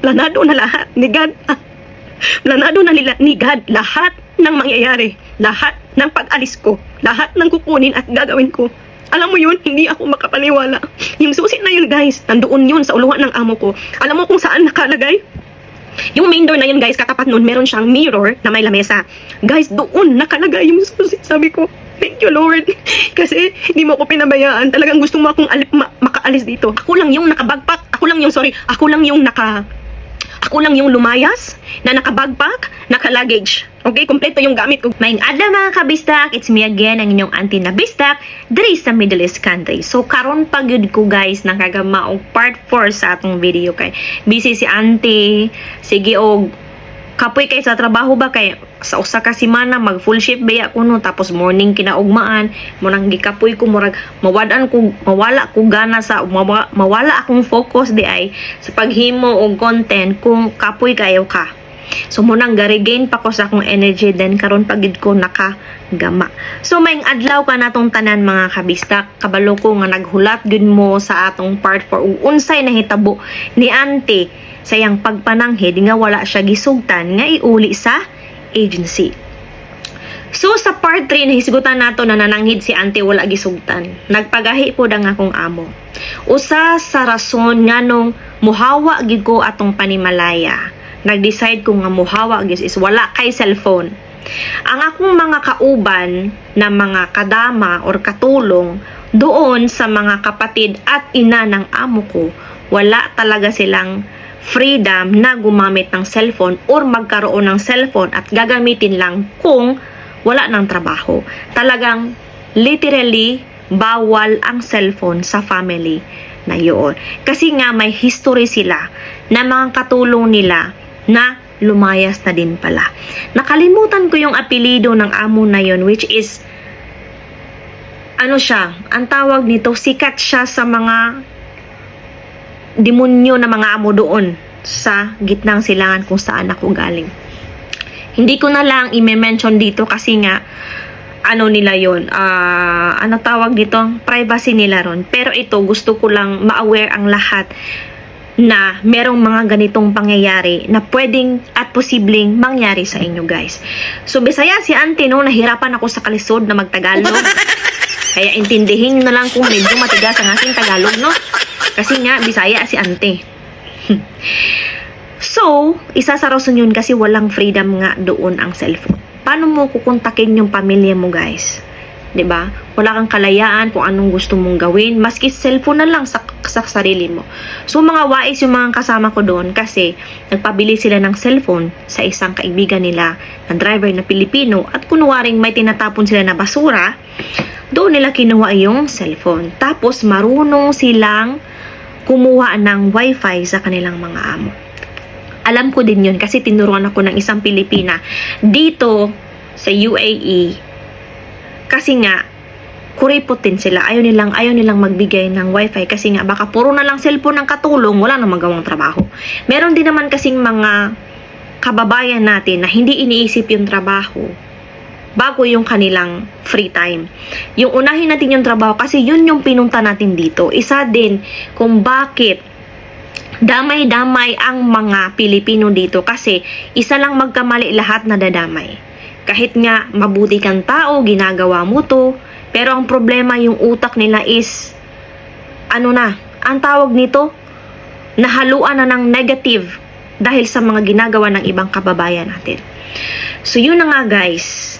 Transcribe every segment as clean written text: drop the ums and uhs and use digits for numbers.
Planado na lahat ni God. Planado na nila ni God lahat ng mangyayari, lahat ng pag-alis ko, lahat ng kukunin at gagawin ko. Alam mo yun, hindi ako makapaniwala. Yung susi na yun, guys, nandoon yun sa uluhan ng amo ko. Alam mo kung saan nakalagay? Yung main door na yun, guys, katapat nun, meron siyang mirror na may lamesa. Guys, doon nakalagay yung susi. Sabi ko, thank you, Lord. Kasi hindi mo ako pinabayaan. Talagang gusto mo akong makaalis dito. Ako lang yung nakabagpak. Ako lang yung lumayas na nakabagpak, naka-luggage. Okay, kompleto yung gamit ko. Maing adlaw mga kabistak, it's me again, ang inyong auntie na bistak, diri sa Middle East country. So karon pag yun ko guys, nakagama og part 4 sa atong video kay busy si auntie, sige og kapoy kay sa trabaho ba kay sa usa ka semana mag full shift baya kuno tapos morning kinaugmaan mo nang gikapoy ko murag mawala ko gana sa mawala akong focus di ay sa paghimo og content kung kapoy kayo ka. So munang ga-regain pa ko sa akong energy then karon pagid ko nakagama. So maing adlaw ka natong tanan mga kabistak, kabalo ko nga naghulat gyud mo sa atong part 4 ug unsay nahitabo ni auntie sayang pagpananghid nga wala siya gisugtan nga iuli sa agency. So sa part 3 nahisgutan nato na nananghid si auntie wala gisugtan. Nagpagahi po ang akong amo. Usa sa rason nganong muhawa gid ko atong panimalaya. Nag-decide ko nga muhawa gid is wala kay cellphone. Ang akong mga kauban na mga kadama or katulong doon sa mga kapatid at ina ng amo ko, wala talaga silang freedom na gumamit ng cellphone or magkaroon ng cellphone at gagamitin lang kung wala ng trabaho. Talagang literally bawal ang cellphone sa family na yun. Kasi nga may history sila na mga katulong nila na lumayas na din pala. Nakalimutan ko yung apelido ng amo na yun which is ano siya, ang tawag nito, sikat siya sa mga demonyo na mga amo doon sa gitnang silangan kung saan ako galing. Hindi ko na lang i-mention dito kasi nga ano nila yon, ano tawag dito, privacy nila ron. Pero ito gusto ko lang ma-aware ang lahat na merong mga ganitong pangyayari na pwedeng at posibleng mangyari sa inyo guys. So Bisaya si auntie no, nahirapan ako sa kalisod na magtagalog. Kaya intindihin nyo na lang kung medyo matigas ang aking Tagalog no. Kasi nga Bisaya si auntie. So, isa sa rason yun kasi walang freedom nga doon ang cellphone. Paano mo kukontakin yung pamilya mo guys? 'Di ba? Wala kang kalayaan kung anong gusto mong gawin, maski cellphone na lang sa sarili mo. So mga wais yung mga kasama ko doon kasi nagpabili sila ng cellphone sa isang kaibigan nila na driver na Pilipino at kunwaring may tinatapon sila na basura, doon nila kinuha yung cellphone. Tapos marunong silang kumuha ng wifi sa kanilang mga amo. Alam ko din yun kasi tinuruan ako ng isang Pilipina dito sa UAE. Kasi nga, kuripot din sila. Ayaw nilang magbigay ng wifi kasi nga baka puro na lang cellphone ng katulong, wala nang magawang trabaho. Meron din naman kasing mga kababayan natin na hindi iniisip yung trabaho bago yung kanilang free time. Yung unahin natin yung trabaho kasi yun yung pinunta natin dito. Isa din kung bakit damay-damay ang mga Pilipino dito kasi isa lang magkamali lahat na dadamay. Kahit nga mabuti kang tao, ginagawa mo to, pero ang problema yung utak nila is ano na, ang tawag nito, nahaluan na ng negative dahil sa mga ginagawa ng ibang kababayan natin. So yun na nga guys,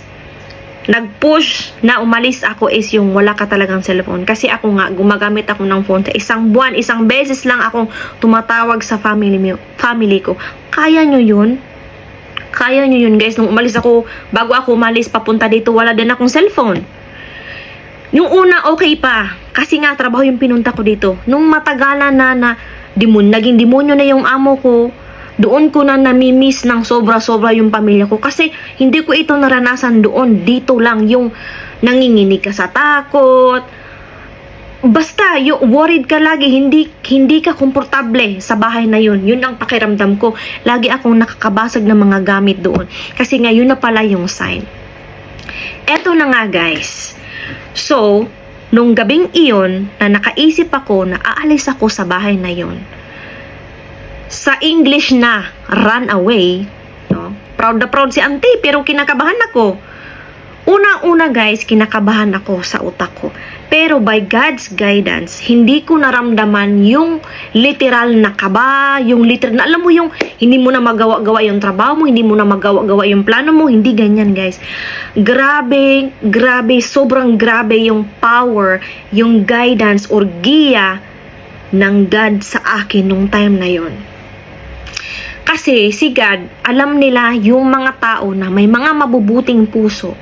nag-push na umalis ako is yung wala ka talagang cellphone. Kasi ako nga, gumagamit ako ng phone sa isang buwan, isang beses lang akong tumatawag sa family ko. Kaya nyo yun? Kaya nyo yun guys. Nung umalis ako, bago ako umalis papunta dito, wala din akong cellphone. Yung una okay pa, kasi nga trabaho yung pinunta ko dito. Nung matagalan na naging demonyo na yung amo ko, doon ko na namimiss ng sobra-sobra yung pamilya ko. Kasi hindi ko ito naranasan doon. Dito lang yung nanginginig ka sa takot. Basta, yung worried ka lagi, hindi ka komportable sa bahay na yun. Yun ang pakiramdam ko. Lagi akong nakakabasag ng mga gamit doon. Kasi nga, yun na pala yung sign. Eto na nga guys. So, nung gabing iyon, na nakaisip ako na aalis ako sa bahay na yun, Sa English na run away, no? Proud na proud si auntie, pero kinakabahan ako. Una-una guys, kinakabahan ako sa utak ko. Pero by God's guidance, hindi ko naramdaman yung literal na kaba, yung literal na, alam mo yung hindi mo na magawa-gawa yung trabaho mo, hindi mo na magawa-gawa yung plano mo, hindi ganyan guys. Grabe, sobrang grabe yung power, yung guidance or giya ng God sa akin nung time na yon. Kasi si God, alam nila yung mga tao na may mga mabubuting puso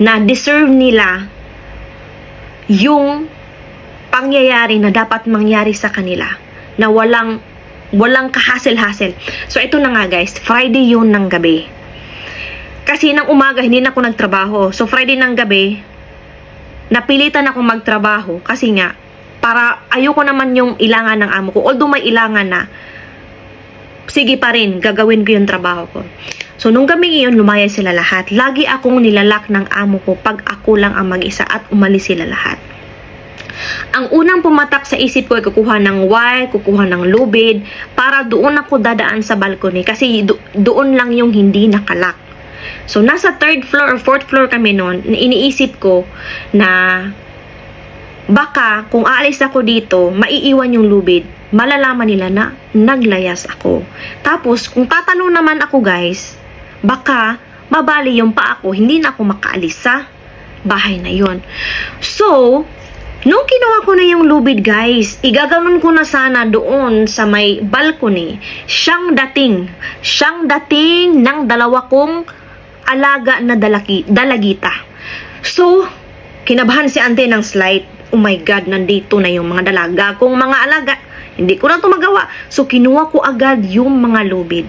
na deserve nila yung pangyayari na dapat mangyari sa kanila na walang kahasel-hasel. So ito na nga guys, Friday yun ng gabi. Kasi ng umaga hindi na ako nagtrabaho. So Friday ng gabi, napilitan ako magtrabaho kasi nga para ayoko naman yung ilangan ng amo ko. Although may ilangan na, sige pa rin, gagawin ko yung trabaho ko. So, nung gabi iyon, lumaya sila lahat. Lagi akong nilalak ng amo ko pag ako lang ang mag-isa at umalis sila lahat. Ang unang pumatak sa isip ko ay kukuha ng wire, kukuha ng lubid, para doon ako dadaan sa balcony. Kasi doon lang yung hindi nakalak. So, nasa 3rd floor or 4th floor kami noon, iniisip ko na baka kung aalis ako dito, maiiwan yung lubid, malalaman nila na naglayas ako. Tapos, kung tatalo naman ako guys, baka mabali yung paa ko, hindi na ako makaalis sa bahay na yon. So, nung kinuha ko na yung lubid guys, igaganon ko na sana doon sa may balcony, siyang dating ng dalawa kong alaga na dalagita. So, kinabahan si ante ng slight. Oh my God, nandito na yung mga dalaga kong mga alaga. Hindi ko na ito magawa. So, kinuha ko agad yung mga lubid.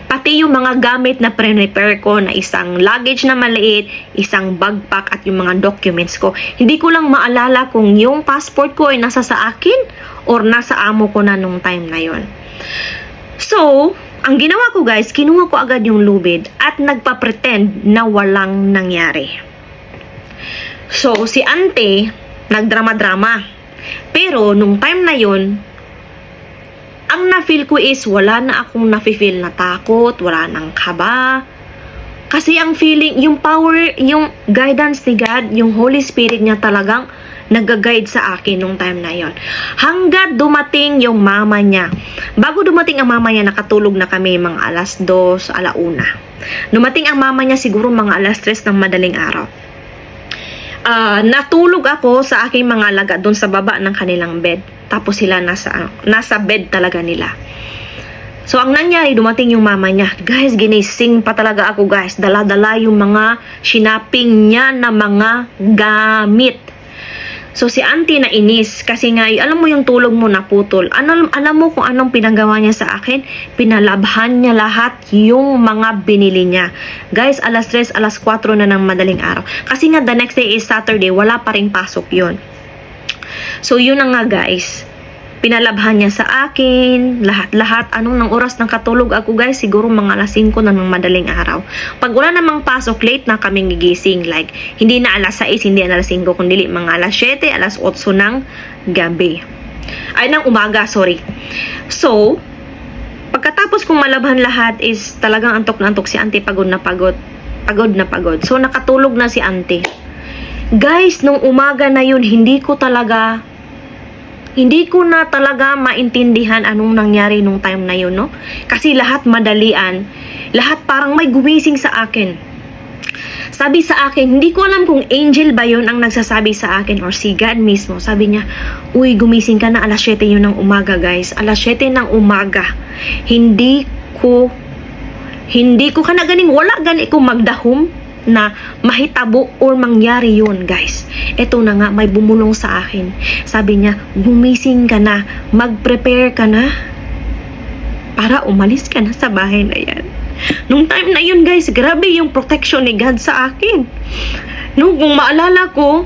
Pati yung mga gamit na pre-prepare ko na isang luggage na maliit, isang backpack at yung mga documents ko. Hindi ko lang maalala kung yung passport ko ay nasa sa akin or nasa amo ko na nung time na yon. So, ang ginawa ko guys, kinuha ko agad yung lubid at nagpa-pretend na walang nangyari. So, si ante, nagdrama-drama. Pero, nung time na yon, ang na-feel ko is wala na akong na-feel na takot, wala nang kaba. Kasi ang feeling, yung power, yung guidance ni God, yung Holy Spirit niya talagang nag-guide sa akin nung time na yon. Hanggat dumating yung mama niya. Bago dumating ang mama niya, nakatulog na kami mga alas 2, alauna. Dumating ang mama niya siguro mga alas 3 ng madaling araw. Natulog ako sa aking mga alaga doon sa baba ng kanilang bed. Tapos sila nasa bed talaga nila. So, ang nangyari, dumating yung mama niya. Guys, ginising pa talaga ako, guys. Dala-dala yung mga shinaping niya na mga gamit. So, si auntie na inis. Kasi nga, alam mo yung tulog mo naputol. Alam mo kung anong pinagawa niya sa akin? Pinalabhan niya lahat yung mga binili niya. Guys, alas 3, alas 4 na ng madaling araw. Kasi nga, the next day is Saturday. Wala pa rin pasok yon. So, yun na nga guys. Pinalabhan niya sa akin, lahat-lahat. Anong nang oras ng katulog ako guys? Siguro mga alas 5 na ng madaling araw. Pag wala namang pasok, late na kaming gigising. Like, hindi na alas 6, hindi na alas 5, kundi mga alas 7, alas 8 ng gabi. Ay, ng umaga, sorry. So, pagkatapos kong malabhan lahat is talagang antok na antok si auntie, pagod na pagod. Pagod na pagod. So, nakatulog na si auntie. Guys, nung umaga na yun, hindi ko na talaga maintindihan anong nangyari nung time na yun, no? Kasi lahat madalian, lahat parang may gumising sa akin. Sabi sa akin, hindi ko alam kung angel ba yun ang nagsasabi sa akin or si God mismo. Sabi niya, uy, gumising ka na, alas 7 yun ng umaga, guys. Alas 7 ng umaga. Hindi ko ka na ganing, wala gani ko magdahom na mahitabo or mangyari yun, guys. Eto na nga, may bumulong sa akin. Sabi niya, gumising ka na, mag-prepare ka na para umalis ka na sa bahay na yan. Nung time na yun, guys, grabe yung protection ni God sa akin. Nung kung maalala ko,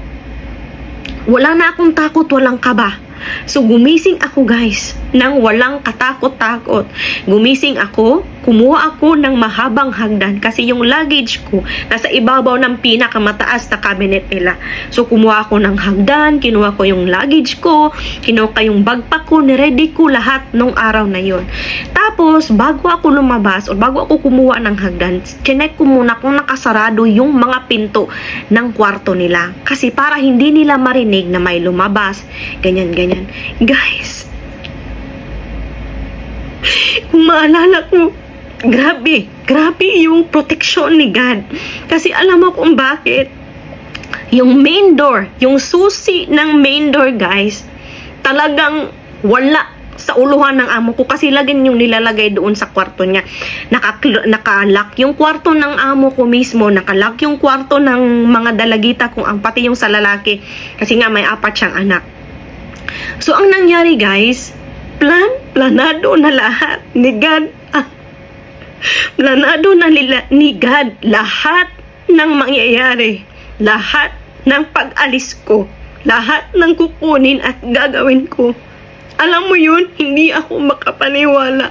wala na akong takot, walang kaba. So, gumising ako guys, nang walang katakot-takot. Gumising ako, kumuha ako ng mahabang hagdan kasi yung luggage ko nasa ibabaw ng pinakamataas na cabinet nila. So, kumuha ako ng hagdan, kinuha ko yung luggage ko, kinuha ko yung backpack ko, niready ko lahat nung araw na yon. Tapos, bago ako lumabas o bago ako kumuha ng hagdan, chinek ko muna kung nakasarado yung mga pinto ng kwarto nila. Kasi para hindi nila marinig na may lumabas. Ganyan. Guys, kung maalala ko, grabe yung proteksyon ni God. Kasi alam mo kung bakit. Yung main door, yung susi ng main door guys, talagang wala sa uluhan ng amo ko kasi laging yung nilalagay doon sa kwarto niya. Nakalock yung kwarto ng amo ko mismo, nakalock yung kwarto ng mga dalagita kung ang pati yung sa lalaki kasi nga may 4 siyang anak. So ang nangyari guys, planado na lahat ni God. Planado na ni God lahat ng mangyayari, lahat ng pag-alis ko, lahat ng kukunin at gagawin ko. Alam mo yun, hindi ako makapaniwala.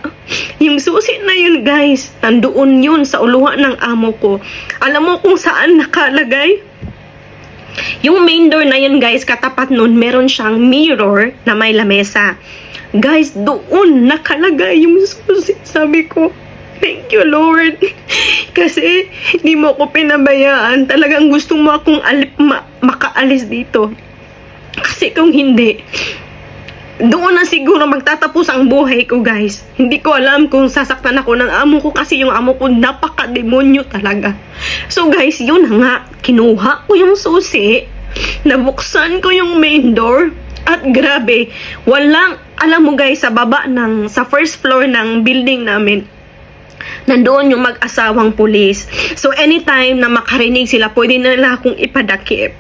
Yung susi na yun guys, nandoon yun sa uluhan ng amo ko. Alam mo kung saan nakalagay? Yung main door na yun guys, katapat nun, meron siyang mirror na may lamesa. Guys, doon nakalagay yung susi. Sabi ko, thank you Lord. Kasi hindi mo ako pinabayaan. Talagang gusto mo akong makaalis dito. Kasi kung hindi, doon na siguro magtatapos ang buhay ko guys. Hindi ko alam kung sasaktan ako ng amo ko kasi yung amo ko napaka-demonyo talaga. So guys, yun na nga. Kinuha ko yung susi, nabuksan ko yung main door, at grabe, alam mo guys, sa first floor ng building namin, nandoon yung mag-asawang pulis. So anytime na makarinig sila, pwede na nila akong ipadakip.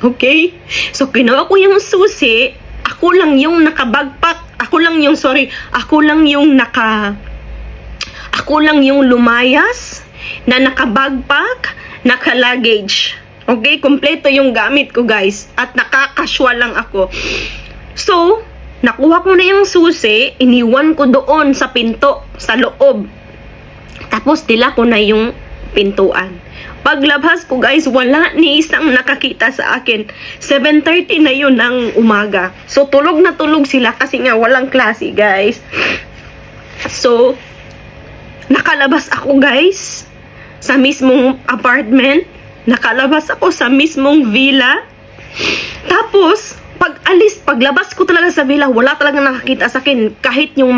Okay? So kinuha ko yung susi, ako lang yung lumayas na nakabagpak, naka-luggage. Okay, kompleto yung gamit ko guys at nakakasual lang ako. So, nakuha ko na yung susi, iniwan ko doon sa pinto, sa loob. Tapos dila ko na yung pintuan. Paglabas ko guys, wala ni isang nakakita sa akin. 7:30 na yun ng umaga. So tulog na tulog sila kasi nga walang klase guys. So nakalabas ako guys sa mismong apartment. Nakalabas ako sa mismong villa. Tapos paglabas ko talaga sa villa, wala talaga nakakita sa akin. Kahit yung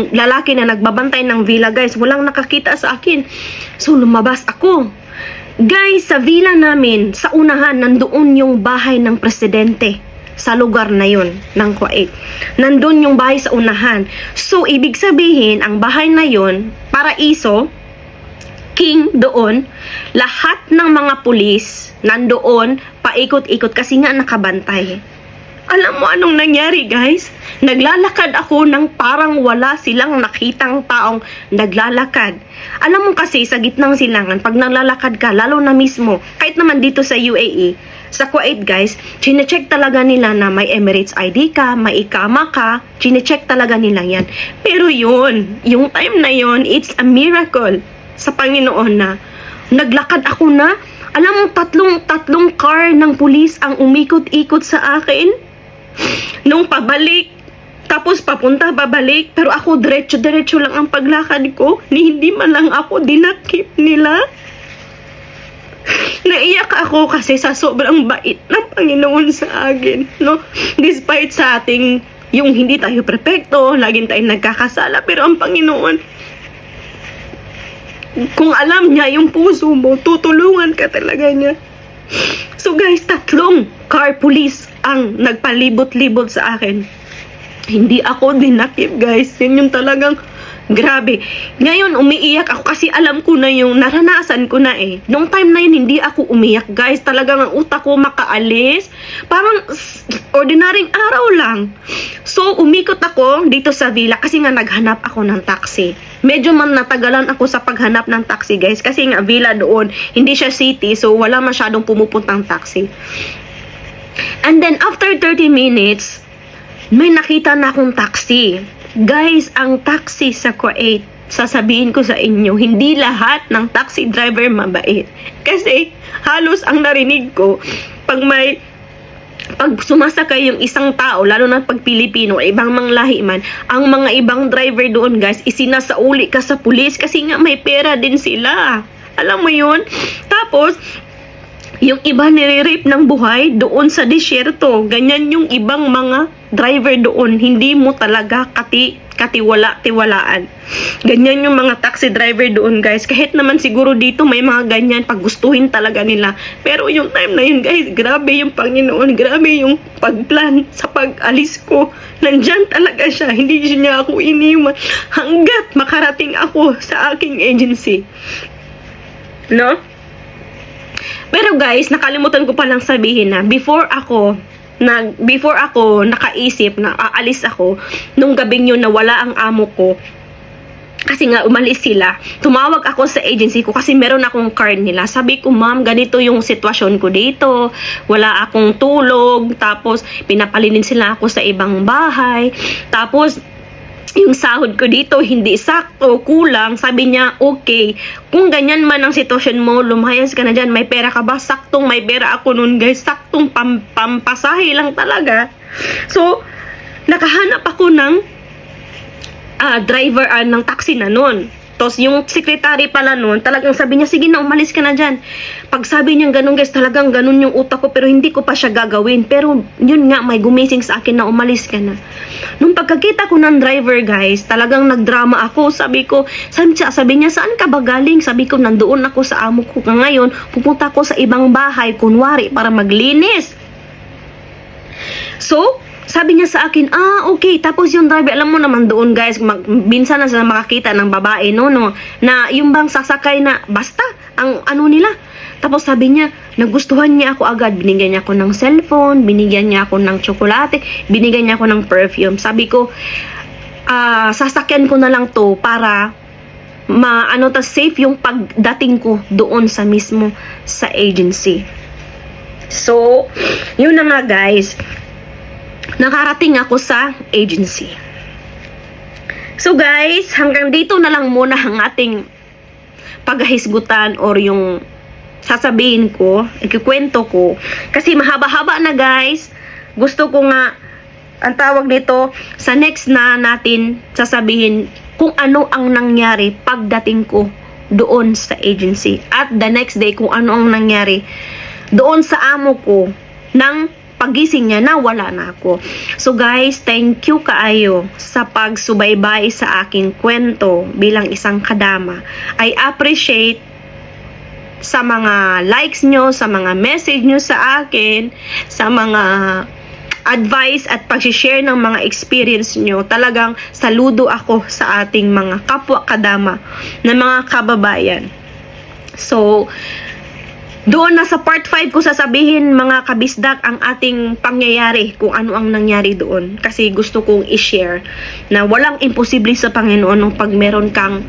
lalaki na nagbabantay ng villa guys, walang nakakita sa akin. So lumabas ako. Guys, sa villa namin, sa unahan, nandoon yung bahay ng presidente. Sa lugar na yun, ng Kuwait. Nandun yung bahay sa unahan. So, ibig sabihin, ang bahay na yun, paraiso, king doon, lahat ng mga pulis nandoon, paikot-ikot kasi nga nakabantay. Alam mo anong nangyari guys? Naglalakad ako ng parang wala silang nakitang taong naglalakad. Alam mo kasi sa gitnang silangan, pag naglalakad ka, lalo na mismo, kahit naman dito sa UAE, sa Kuwait guys, chinecheck talaga nila na may Emirates ID ka, may ikama ka, chinecheck talaga nila yan. Pero yun, yung time na yun, it's a miracle sa Panginoon na naglakad ako na, alam mo, tatlong car ng pulis ang umikot-ikot sa akin nung pabalik, tapos papunta, babalik, pero ako diretso lang ang paglakad ko, hindi man lang ako dinakip nila. Naiyak ako kasi sa sobrang bait ng Panginoon sa akin, no? Despite sa ating yung hindi tayo perfecto, laging tayong nagkakasala, pero ang Panginoon, kung alam niya yung puso mo, tutulungan ka talaga niya. So guys, 3 car police ang nagpalibot-libot sa akin. Hindi ako dinakip guys. Yun yung talagang grabe. Ngayon, umiiyak ako kasi alam ko na yung naranasan ko na eh. Nung time na yun, hindi ako umiyak guys. Talagang ang utak ko makaalis. Parang ordinaryong araw lang. So, umikot ako dito sa villa kasi nga naghanap ako ng taxi. Medyo man natagalan ako sa paghanap ng taxi guys. Kasi nga villa doon, hindi siya city. So, wala masyadong pumupuntang taxi. And then, after 30 minutes, may nakita na akong taxi. Guys, ang taxi sa Kuwait, sasabihin ko sa inyo, hindi lahat ng taxi driver mabait. Kasi, halos ang narinig ko, pag sumasakay yung isang tao, lalo na pag Pilipino, ibang manglahi man, ang mga ibang driver doon, guys, isinasauli ka sa pulis kasi nga may pera din sila. Alam mo yun? Tapos, yung iba nire-rape ng buhay doon sa disyerto. Ganyan yung ibang mga driver doon. Hindi mo talaga katiwala-tiwalaan. Ganyan yung mga taxi driver doon, guys. Kahit naman siguro dito may mga ganyan pag gustuhin talaga nila. Pero yung time na yun, guys, grabe yung Panginoon. Grabe yung pagplan sa pag-alis ko. Nandyan talaga siya. Hindi niya ako iniwan hanggat makarating ako sa aking agency. No? Pero guys, nakalimutan ko palang sabihin na before ako nakaisip na aalis ako nung gabing yun na wala ang amo ko, kasi nga umalis sila, tumawag ako sa agency ko kasi meron akong card nila. Sabi ko, ma'am, ganito yung sitwasyon ko dito, wala akong tulog, tapos pinapalinin sila ako sa ibang bahay, tapos yung sahod ko dito hindi sakto, kulang. Sabi niya, okay, kung ganyan man ang sitwasyon mo, lumayas ka na dyan. May pera ka ba? Saktong may pera ako nun, guys. Saktong pampasahe lang talaga. So, nakahanap ako ng driver ng taxi na nun. Tapos yung secretary pala nun, talagang sabi niya, sige na, umalis ka na dyan. Pag sabi niya ganun, guys, talagang ganun yung utak ko, pero hindi ko pa siya gagawin. Pero yun nga, may gumising sa akin na umalis ka na. Nung pagkakita ko ng driver, guys, talagang nagdrama ako. Sabi niya, saan ka ba galing? Sabi ko, nandoon ako sa amo ko. Ngayon, pupunta ko sa ibang bahay, kunwari, para maglinis. So, sabi niya sa akin, okay. Tapos yung driver, alam mo naman doon, guys, minsan na sila makakita ng babae, no, na yung bang sasakay na, basta, ang ano nila. Tapos sabi niya, nagustuhan niya ako agad. Binigyan niya ako ng cellphone, binigyan niya ako ng tsokolate, binigyan niya ako ng perfume. Sabi ko, sasakyan ko na lang to para safe yung pagdating ko doon sa mismo sa agency. So, yun na nga, guys. Nakarating ako sa agency. So guys, hanggang dito na lang muna ang ating paghahisgutan or yung sasabihin ko, ikikwento ko. Kasi mahaba-haba na, guys. Gusto ko nga, ang tawag nito, sa next na natin sasabihin kung ano ang nangyari pagdating ko doon sa agency. At the next day, kung ano ang nangyari doon sa amo ko ng pagising niya na wala na ako. So guys, thank you kaayo sa pagsubaybay sa aking kwento bilang isang kadama. I appreciate sa mga likes nyo, sa mga message nyo sa akin, sa mga advice at pag-share ng mga experience nyo. Talagang saludo ako sa ating mga kapwa kadama na mga kababayan. So, doon na sa part 5 ko sasabihin, mga kabisdak, ang ating pangyayari, kung ano ang nangyari doon. Kasi gusto kong i-share na walang imposible sa Panginoon nung pag meron kang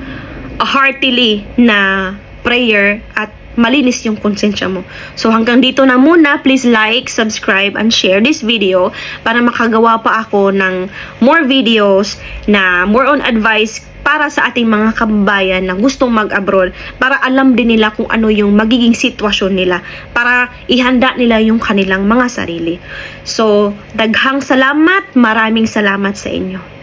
heartily na prayer at malinis yung konsensya mo. So hanggang dito na muna. Please like, subscribe, and share this video para makagawa pa ako ng more videos na more on advice para sa ating mga kababayan na gustong mag-abroad, para alam din nila kung ano yung magiging sitwasyon nila, para ihanda nila yung kanilang mga sarili. So, daghang salamat, maraming salamat sa inyo.